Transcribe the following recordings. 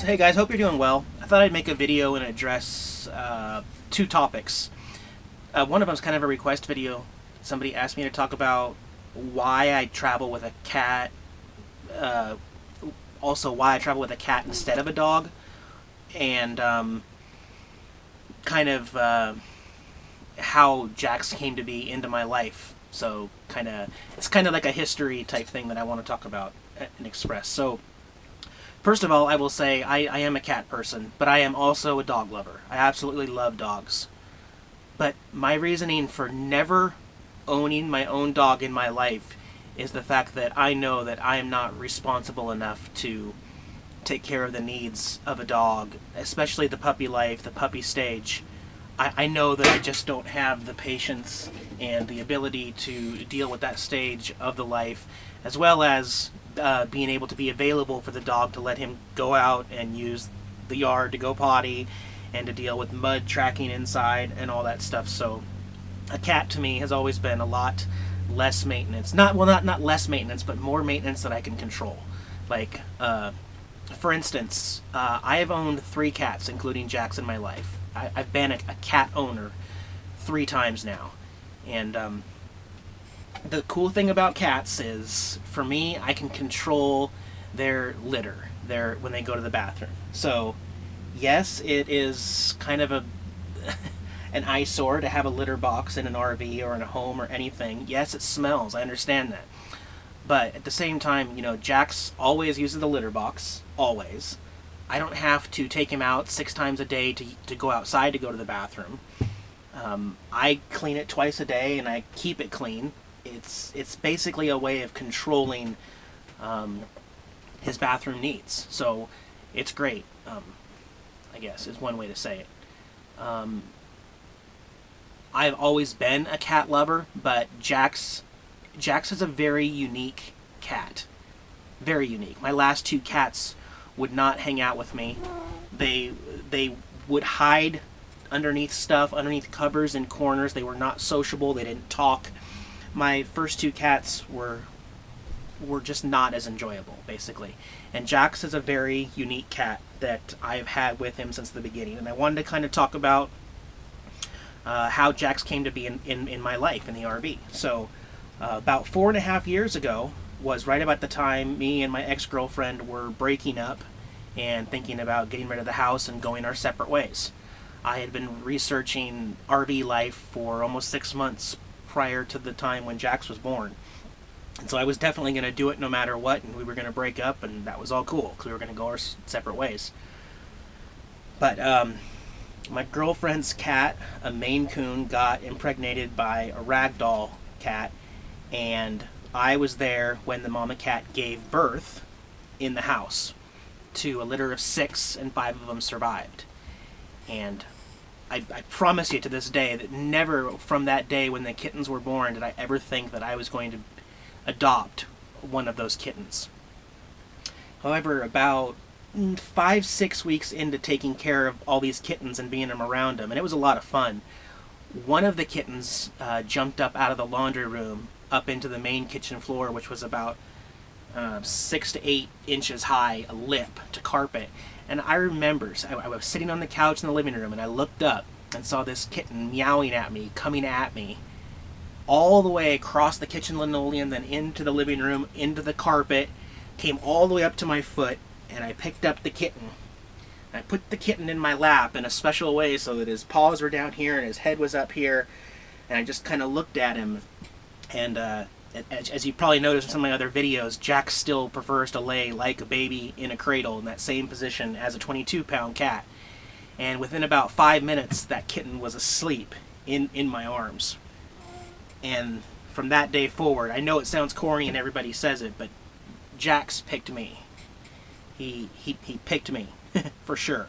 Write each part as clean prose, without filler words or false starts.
Hey guys, hope you're doing well. I thought I'd make a video and address two topics. One of them is kind of a request video. Somebody asked me to talk about why I travel with a cat, uh, also why I travel with a cat instead of a dog, and kind of how Jax came to be into my life. So it's kind of like a history type thing that I want to talk about and express. So first of all, I will say I am a cat person, but I am also a dog lover. I absolutely love dogs. But my reasoning for never owning my own dog in my life is the fact that I know that I am not responsible enough to take care of the needs of a dog, especially the puppy life, the puppy stage. I know that I just don't have the patience and the ability to deal with that stage of the life, as well as being able to be available for the dog to let him go out and use the yard to go potty and to deal with mud tracking inside and all that stuff. So a cat to me has always been a lot less maintenance. Not less maintenance, but more maintenance that I can control. Like, for instance, I have owned 3 cats, including Jax, in my life. I've been a cat owner 3 times now. And the cool thing about cats is, for me, I can control their litter, when they go to the bathroom. So, yes, it is kind of an eyesore to have a litter box in an RV or in a home or anything. Yes, it smells. I understand that. But at the same time, Jax always uses the litter box. Always. I don't have to take him out 6 times a day to go outside to go to the bathroom. I clean it twice a day and I keep it clean. It's basically a way of controlling his bathroom needs. So it's great, I guess is one way to say it. I've always been a cat lover, but Jax is a very unique cat. Very unique. My last 2 cats would not hang out with me. They would hide underneath stuff, underneath covers and corners. They were not sociable. They didn't talk. My first 2 cats were just not as enjoyable, basically. And Jax is a very unique cat that I've had with him since the beginning. And I wanted to kind of talk about how Jax came to be in my life in the RV. So about 4.5 years ago was right about the time me and my ex-girlfriend were breaking up and thinking about getting rid of the house and going our separate ways. I had been researching RV life for almost 6 months prior to the time when Jax was born. And so I was definitely going to do it no matter what, and we were going to break up, and that was all cool, because we were going to go our separate ways. But my girlfriend's cat, a Maine Coon, got impregnated by a ragdoll cat, and I was there when the mama cat gave birth in the house to a litter of 6, and 5 of them survived. And I promise you to this day that never from that day when the kittens were born did I ever think that I was going to adopt one of those kittens. However, about 5-6 weeks into taking care of all these kittens and being around them, and it was a lot of fun, one of the kittens jumped up out of the laundry room up into the main kitchen floor, which was about 6 to 8 inches high, a lip to carpet. And I remember, I was sitting on the couch in the living room, and I looked up and saw this kitten meowing at me, coming at me, all the way across the kitchen linoleum, then into the living room, into the carpet, came all the way up to my foot, and I picked up the kitten. I put the kitten in my lap in a special way so that his paws were down here and his head was up here, and I just kind of looked at him. And as you probably noticed in some of my other videos, Jax still prefers to lay like a baby in a cradle in that same position as a 22-pound cat. And within about 5 minutes, that kitten was asleep in my arms. And from that day forward, I know it sounds corny and everybody says it, but Jax picked me. He picked me for sure.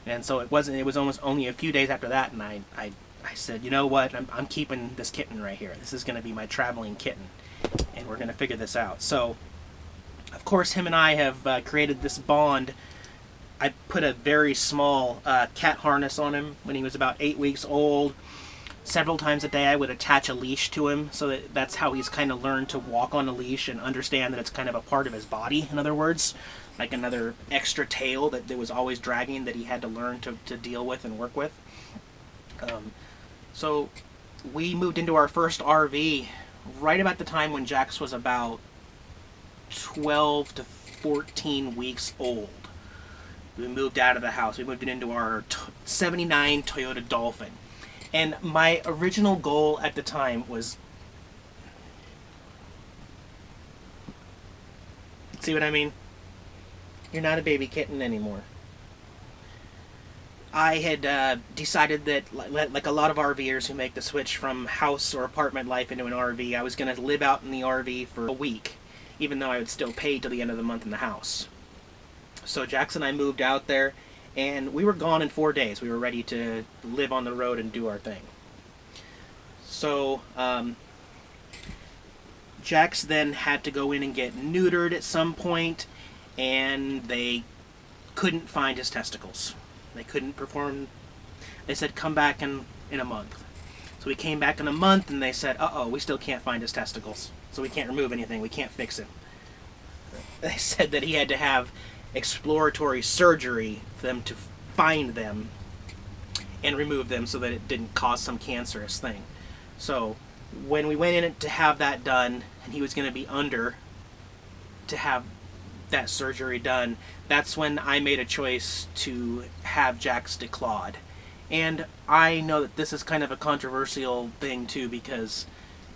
And so it was almost only a few days after that, and I said, you know what, I'm keeping this kitten right here. This is going to be my traveling kitten, and we're going to figure this out. So, of course, him and I have created this bond. I put a very small cat harness on him when he was about 8 weeks old. Several times a day I would attach a leash to him, so that's how he's kind of learned to walk on a leash and understand that it's kind of a part of his body, in other words. Like another extra tail that was always dragging that he had to learn to deal with and work with. So we moved into our first RV right about the time when Jax was about 12 to 14 weeks old. We moved out of the house. We moved into our 79 Toyota Dolphin. And my original goal at the time was... See what I mean? You're not a baby kitten anymore. I had decided that, like a lot of RVers who make the switch from house or apartment life into an RV, I was going to live out in the RV for a week, even though I would still pay till the end of the month in the house. So Jax and I moved out there, and we were gone in 4 days. We were ready to live on the road and do our thing. So Jax then had to go in and get neutered at some point, and they couldn't find his testicles. They couldn't perform. They said, come back in a month. So we came back in a month, and they said, uh-oh, we still can't find his testicles. So we can't remove anything. We can't fix him. They said that he had to have exploratory surgery for them to find them and remove them so that it didn't cause some cancerous thing. So when we went in to have that done, and he was going to be under to have that surgery done, that's when I made a choice to have Jax declawed. And I know that this is kind of a controversial thing too, because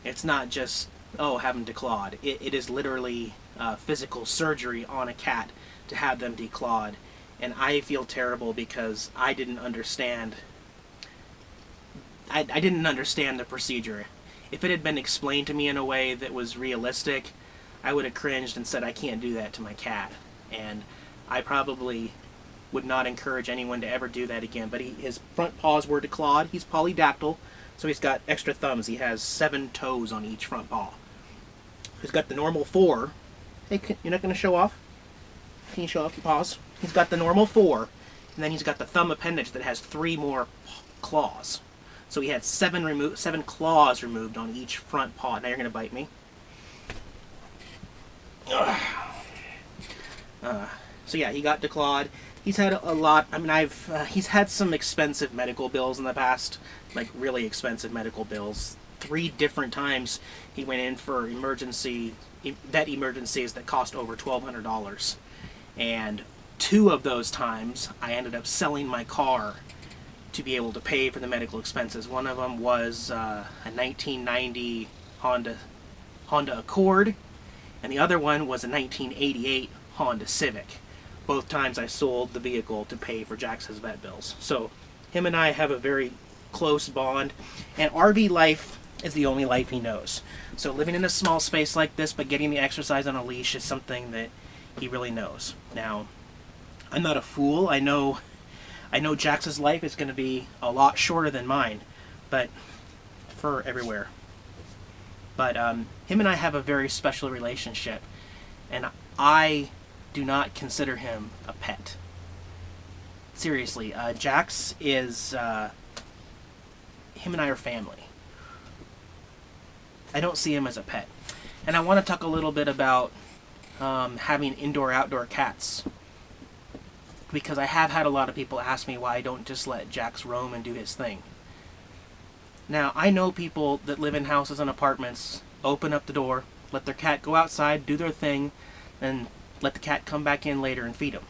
it's not just, oh, have him declawed. It is literally physical surgery on a cat to have them declawed. And I feel terrible because I didn't understand. I didn't understand the procedure. If it had been explained to me in a way that was realistic, I would have cringed and said, I can't do that to my cat. And I probably would not encourage anyone to ever do that again. But his front paws were declawed. He's polydactyl, so he's got extra thumbs. He has 7 toes on each front paw. He's got the normal 4. Hey, you're not going to show off? Can you show off your paws? He's got the normal 4, and then he's got the thumb appendage that has 3 more claws. So he had 7 claws removed on each front paw. Now you're going to bite me. So yeah, he got declawed. He's had a lot. I mean, he's had some expensive medical bills in the past, like really expensive medical bills. 3 different times he went in for vet emergencies that cost over $1,200, and 2 of those times I ended up selling my car to be able to pay for the medical expenses. One of them was a 1990 Honda Accord, and the other one was a 1988 Honda Civic. Both times I sold the vehicle to pay for Jax's vet bills. So him and I have a very close bond, and RV life is the only life he knows. So living in a small space like this but getting the exercise on a leash is something that he really knows. Now, I'm not a fool. I know Jax's life is going to be a lot shorter than mine, but for everywhere. But him and I have a very special relationship, and I do not consider him a pet. Seriously, Jax is... him and I are family. I don't see him as a pet. And I want to talk a little bit about having indoor-outdoor cats, because I have had a lot of people ask me why I don't just let Jax roam and do his thing. Now, I know people that live in houses and apartments, open up the door, let their cat go outside, do their thing, and let the cat come back in later and feed him.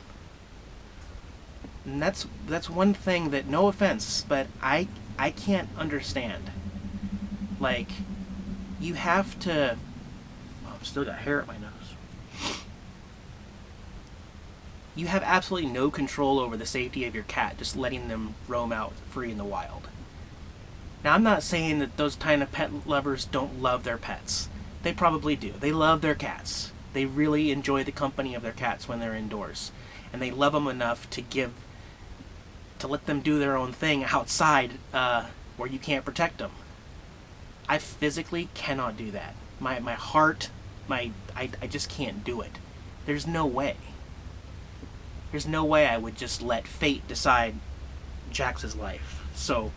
And that's one thing that, no offense, but I can't understand. Like, you have to... Oh, I've still got hair at my nose. You have absolutely no control over the safety of your cat, just letting them roam out free in the wild. Now, I'm not saying that those kind of pet lovers don't love their pets. They probably do. They love their cats. They really enjoy the company of their cats when they're indoors. And they love them enough to let them do their own thing outside where you can't protect them. I physically cannot do that. My heart, I just can't do it. There's no way. There's no way I would just let fate decide Jax's life. So,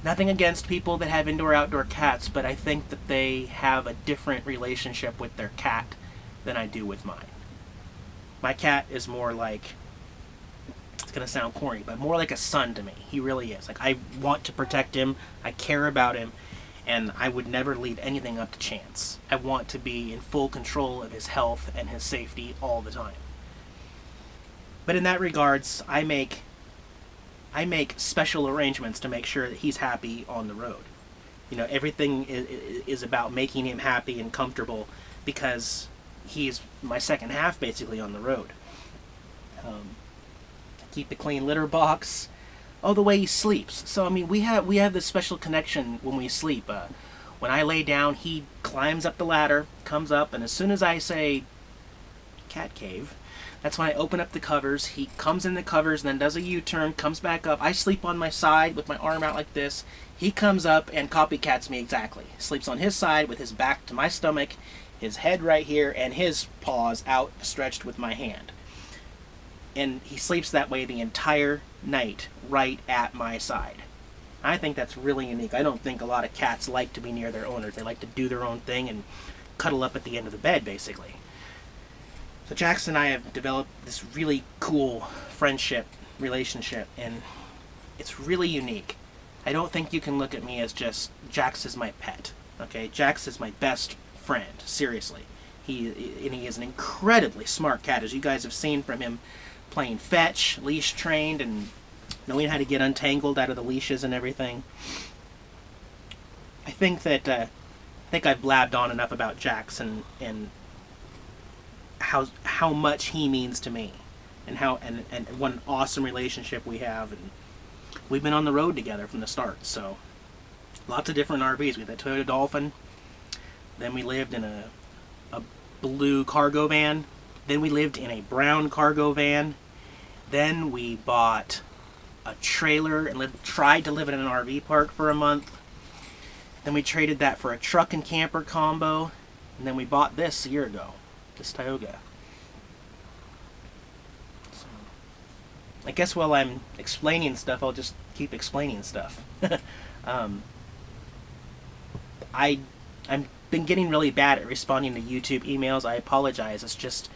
Nothing against people that have indoor-outdoor cats, but I think that they have a different relationship with their cat than I do with mine. My cat is more like, it's going to sound corny, but more like a son to me. He really is. Like, I want to protect him, I care about him, and I would never leave anything up to chance. I want to be in full control of his health and his safety all the time. But in that regards, I make special arrangements to make sure that he's happy on the road. You know, everything is about making him happy and comfortable, because he's my second half basically on the road. Keep a clean litter box. Oh, the way he sleeps. So I mean, we have this special connection when we sleep. When I lay down, he climbs up the ladder, comes up, and as soon as I say cat cave, that's when I open up the covers. He comes in the covers and then does a U-turn, comes back up. I sleep on my side with my arm out like this. He comes up and copycats me exactly. Sleeps on his side with his back to my stomach, his head right here, and his paws outstretched with my hand. And he sleeps that way the entire night, right at my side. I think that's really unique. I don't think a lot of cats like to be near their owners. They like to do their own thing and cuddle up at the end of the bed, basically. So Jax and I have developed this really cool friendship relationship, and it's really unique. I don't think you can look at me as just Jax is my pet. Okay, Jax is my best friend. Seriously, he is an incredibly smart cat, as you guys have seen from him playing fetch, leash trained, and knowing how to get untangled out of the leashes and everything. I think I've blabbed on enough about Jax and how much he means to me, and what an awesome relationship we have, and we've been on the road together from the start. So lots of different RVs. We had the Toyota Dolphin, then we lived in a blue cargo van, then we lived in a brown cargo van, then we bought a trailer and tried to live in an RV park for a month. Then we traded that for a truck and camper combo, and then we bought this a year ago. This Tioga. So, I guess while I'm explaining stuff, I'll just keep explaining stuff. I've been getting really bad at responding to YouTube emails. I apologize. It's just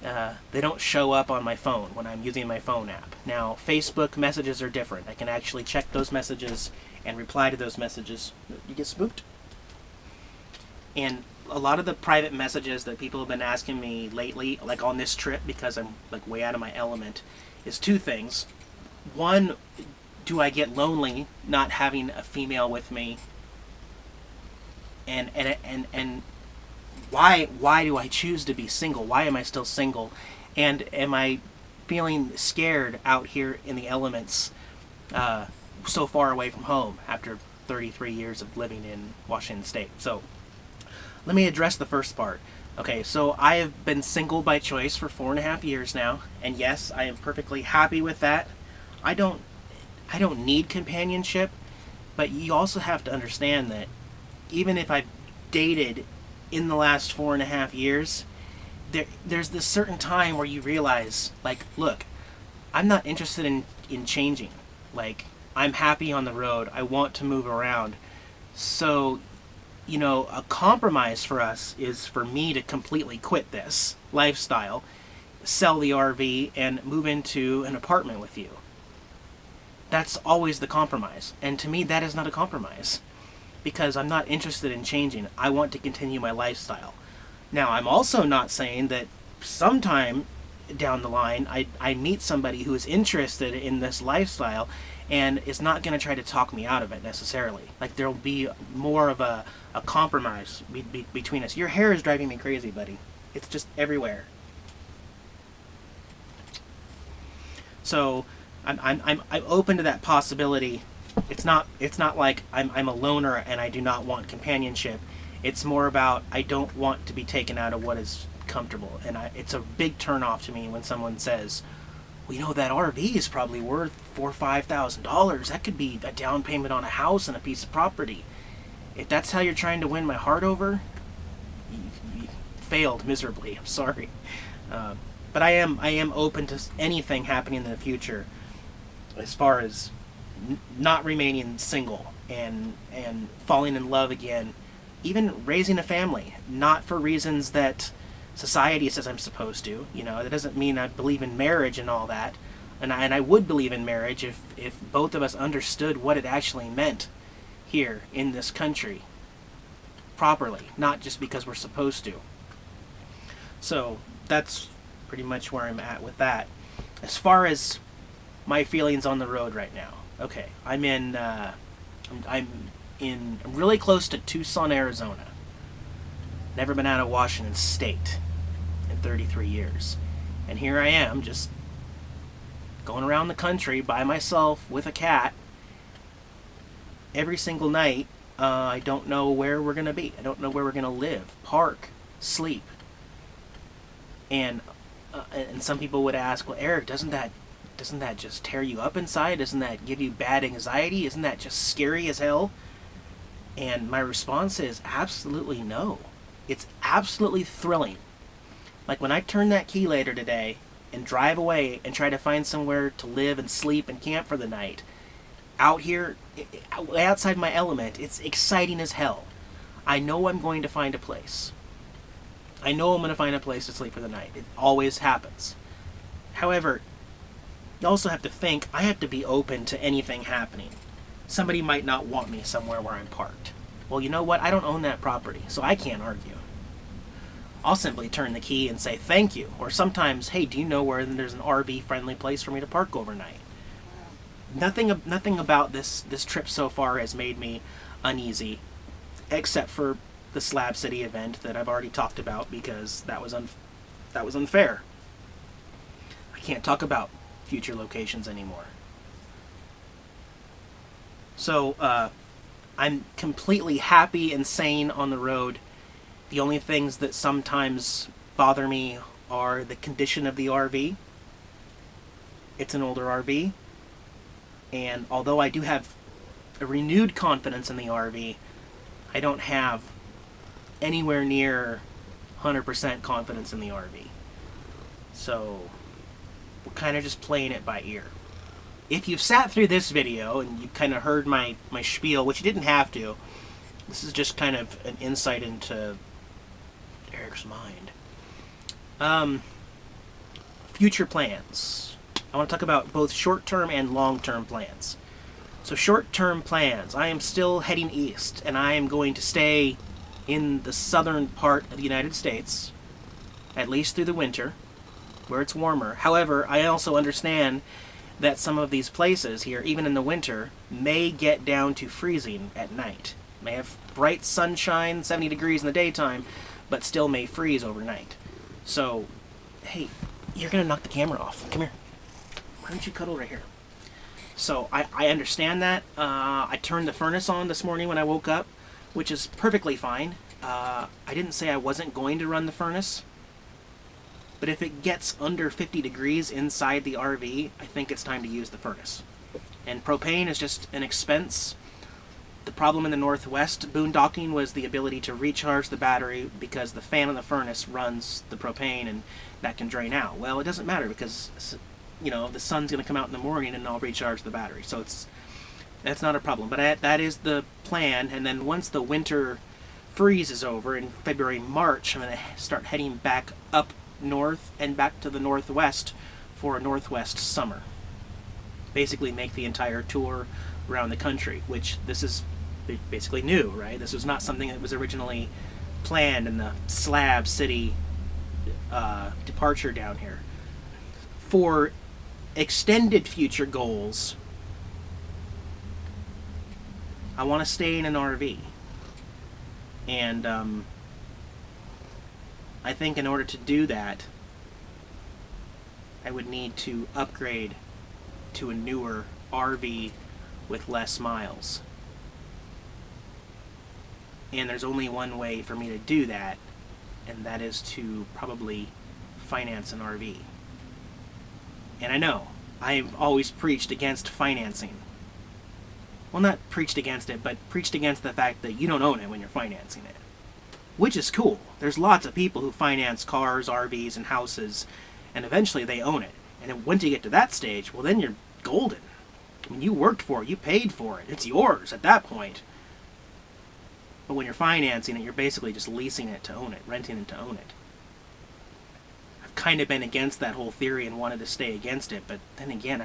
they don't show up on my phone when I'm using my phone app. Now, Facebook messages are different. I can actually check those messages and reply to those messages. You get spooked? And a lot of the private messages that people have been asking me lately, like on this trip, because I'm like way out of my element, is two things. One, do I get lonely not having a female with me? And why do I choose to be single? Why am I still single? And am I feeling scared out here in the elements, so far away from home after 33 years of living in Washington State? So let me address the first part. Okay, so I have been single by choice for 4.5 years now, and yes, I am perfectly happy with that. I don't need companionship, but you also have to understand that even if I've dated in the last 4.5 years, there's this certain time where you realize, like, look, I'm not interested in changing. Like, I'm happy on the road. I want to move around. So, you know, a compromise for us is for me to completely quit this lifestyle, sell the RV, and move into an apartment with you. That's always the compromise. And to me, that is not a compromise, because I'm not interested in changing. I want to continue my lifestyle. Now, I'm also not saying that sometime down the line I meet somebody who is interested in this lifestyle and is not going to try to talk me out of it necessarily. Like, there'll be more of a compromise between us. Your hair is driving me crazy, buddy. It's just everywhere. So I'm open to that possibility. It's not like I'm a loner and I do not want companionship. It's more about I don't want to be taken out of what is comfortable. And it's a big turnoff to me when someone says, well, you know, that RV is probably worth $4,000 or $5,000. That could be a down payment on a house and a piece of property. If that's how you're trying to win my heart over, you failed miserably. I'm sorry. But I am open to anything happening in the future as far as not remaining single and falling in love again, even raising a family, not for reasons that society says I'm supposed to. You know, that doesn't mean I believe in marriage and all that. And I would believe in marriage if both of us understood what it actually meant here in this country properly, not just because we're supposed to. So that's pretty much where I'm at with that. As far as my feelings on the road right now, okay, I'm really close to Tucson, Arizona. Never been out of Washington State in 33 years, and here I am just going around the country by myself with a cat every single night. I don't know where we're gonna be. I don't know where we're gonna live, park, sleep. And some people would ask, well, Eric, doesn't that just tear you up inside? Doesn't that give you bad anxiety? Isn't that just scary as hell? And my response is absolutely no. It's absolutely thrilling. Like when I turn that key later today and drive away and try to find somewhere to live and sleep and camp for the night, out here, outside my element, it's exciting as hell. I know I'm going to find a place. I know I'm going to find a place to sleep for the night. It always happens. However, you also have to think, I have to be open to anything happening. Somebody might not want me somewhere where I'm parked. Well, you know what? I don't own that property, so I can't argue. I'll simply turn the key and say thank you. Or sometimes, hey, do you know where there's an RV-friendly place for me to park overnight? Nothing about this trip so far has made me uneasy, except for the Slab City event that I've already talked about, because that was unfair. I can't talk about future locations anymore. So I'm completely happy and sane on the road. The only things that sometimes bother me are the condition of the RV. It's an older RV, and although I do have a renewed confidence in the RV, I don't have anywhere near 100% confidence in the RV. So we're kind of just playing it by ear. If you've sat through this video and you kind of heard my spiel, which you didn't have to, this is just kind of an insight into Eric's mind. Future plans. I want to talk about both short-term and long-term plans. So short-term plans. I am still heading east, and I am going to stay in the southern part of the United States, at least through the winter, where it's warmer. However, I also understand that some of these places here, even in the winter, may get down to freezing at night. May have bright sunshine, 70 degrees in the daytime, but still may freeze overnight. So, hey, you're gonna knock the camera off. Come here. Why don't you cuddle right here? So, I understand that. I turned the furnace on this morning when I woke up, which is perfectly fine. I didn't say I wasn't going to run the furnace, but if it gets under 50 degrees inside the RV, I think it's time to use the furnace. And propane is just an expense. The problem in the Northwest boondocking was the ability to recharge the battery because the fan on the furnace runs the propane and that can drain out. Well, it doesn't matter because, you know, the sun's going to come out in the morning and I'll recharge the battery. So that's not a problem. But that is the plan. And then once the winter freeze is over in February, March, I'm going to start heading back up north and back to the Northwest for a Northwest summer. Basically make the entire tour around the country, which this is basically new, right? This was not something that was originally planned in the Slab City departure down here. For extended future goals, I want to stay in an RV. And I think in order to do that, I would need to upgrade to a newer RV with less miles. And there's only one way for me to do that, and that is to probably finance an RV. And I know, I've always preached against financing. Well, not preached against it, but preached against the fact that you don't own it when you're financing it. Which is cool. There's lots of people who finance cars, RVs, and houses, and eventually they own it. And then once you get to that stage, well, then you're golden. I mean, you worked for it, you paid for it, it's yours at that point. But when you're financing it, you're basically just leasing it to own it, renting it to own it. I've kind of been against that whole theory and wanted to stay against it, but then again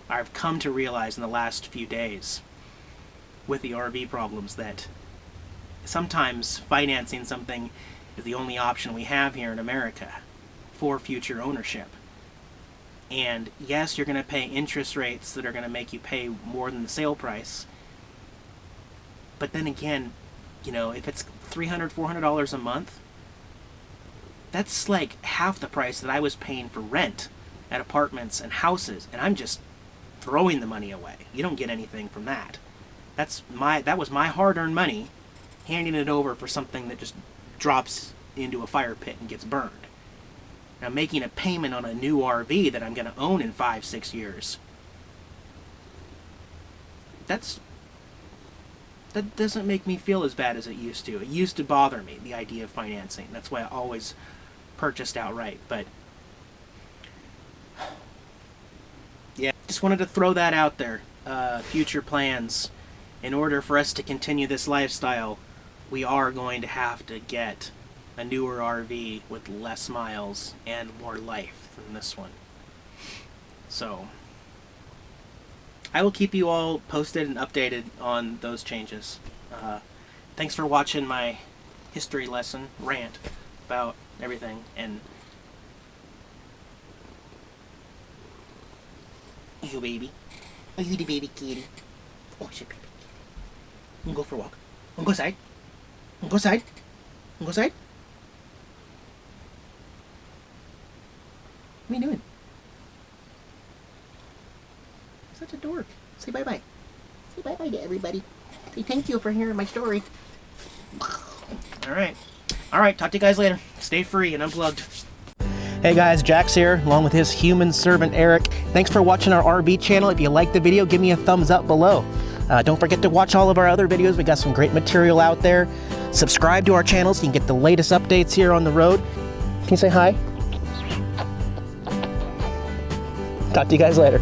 I've come to realize in the last few days with the RV problems that sometimes financing something is the only option we have here in America for future ownership. And yes, you're going to pay interest rates that are going to make you pay more than the sale price. But then again, you know, if it's $300, $400 a month, that's like half the price that I was paying for rent at apartments and houses, and I'm just throwing the money away. You don't get anything from that. That was my hard-earned money, handing it over for something that just drops into a fire pit and gets burned. Now, making a payment on a new RV that I'm going to own in 5-6 years, that doesn't make me feel as bad as it used to. It used to bother me, the idea of financing. That's why I always purchased outright. But yeah, just wanted to throw that out there. Future plans. In order for us to continue this lifestyle, we are going to have to get a newer RV with less miles and more life than this one. So I will keep you all posted and updated on those changes. Thanks for watching my history lesson rant about everything. And you baby, oh you the baby kitty, oh shit baby, I'm gonna go for a walk. I'm gonna go outside. I'm gonna go outside. I'm gonna go outside. What are you doing? Such a dork. Say bye-bye. Say bye-bye to everybody. Say thank you for hearing my story. Alright. Alright, talk to you guys later. Stay free and unplugged. Hey guys, Jax here, along with his human servant Eric. Thanks for watching our RV channel. If you liked the video, give me a thumbs up below. Don't forget to watch all of our other videos. We got some great material out there. Subscribe to our channel so you can get the latest updates here on the road. Can you say hi? Talk to you guys later.